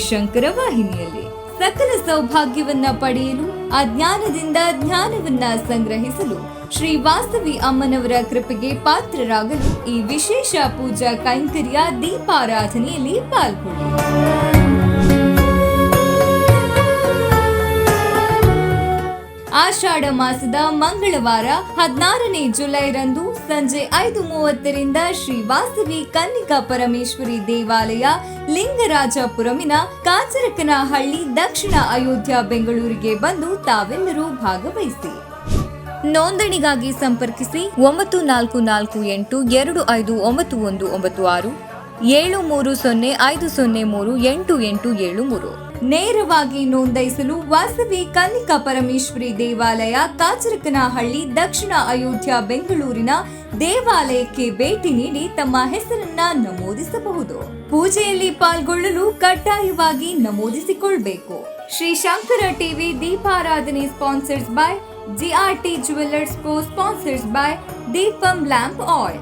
ಶಂಕರ ವಾಹಿನಿಯಲ್ಲಿ. ಸಕಲ ಸೌಭಾಗ್ಯವನ್ನ ಪಡೆಯಲು, ಅಜ್ಞಾನದಿಂದ ಜ್ಞಾನವನ್ನ ಸಂಗ್ರಹಿಸಲು, ಶ್ರೀ ವಾಸವಿ ಅಮ್ಮನವರ ಕೃಪೆಗೆ ಪಾತ್ರರಾಗಲು ಈ ವಿಶೇಷ ಪೂಜಾ ಕೈಂಕರ್ಯ ದೀಪಾರಾಧನೆಯಲ್ಲಿ ಪಾಲ್ಗೊಳ್ಳಿ. ಆಷಾಢ ಮಾಸದ ಮಂಗಳವಾರ 16ನೇ ಜುಲೈರಂದು ಸಂಜೆ 5:30ರಿಂದ ಶ್ರೀ ವಾಸವಿ ಕನ್ನಿಕಾ ಪರಮೇಶ್ವರಿ ದೇವಾಲಯ, ಲಿಂಗರಾಜಪುರಮಿನ ಕಾಚರಕನಹಳ್ಳಿ, ದಕ್ಷಿಣ ಅಯೋಧ್ಯ, ಬೆಂಗಳೂರಿಗೆ ಬಂದು ತಾವೆಲ್ಲರೂ ಭಾಗವಹಿಸಿ. ನೋಂದಣಿಗಾಗಿ ಸಂಪರ್ಕಿಸಿ 9448259196 7305038873. ನೇರವಾಗಿ ನೋಂದಾಯಿಸಲು ವಾಸವಿ ಕನ್ನಿಕಾ ಪರಮೇಶ್ವರಿ ದೇವಾಲಯ, ಕಾಚರಕನಹಳ್ಳಿ, ದಕ್ಷಿಣ ಅಯೋಧ್ಯ, ಬೆಂಗಳೂರಿನ ದೇವಾಲಯಕ್ಕೆ ಭೇಟಿ ನೀಡಿ ತಮ್ಮ ಹೆಸರನ್ನ ನಮೂದಿಸಬಹುದು. ಪೂಜೆಯಲ್ಲಿ ಪಾಲ್ಗೊಳ್ಳಲು ಕಡ್ಡಾಯವಾಗಿ ನಮೂದಿಸಿಕೊಳ್ಳಬೇಕು. ಶ್ರೀ ಶಂಕರ ಟಿವಿ ದೀಪಾರಾಧನೆ sponsors by GRT Jewelers, co-sponsors by Deepam Lamp Oil.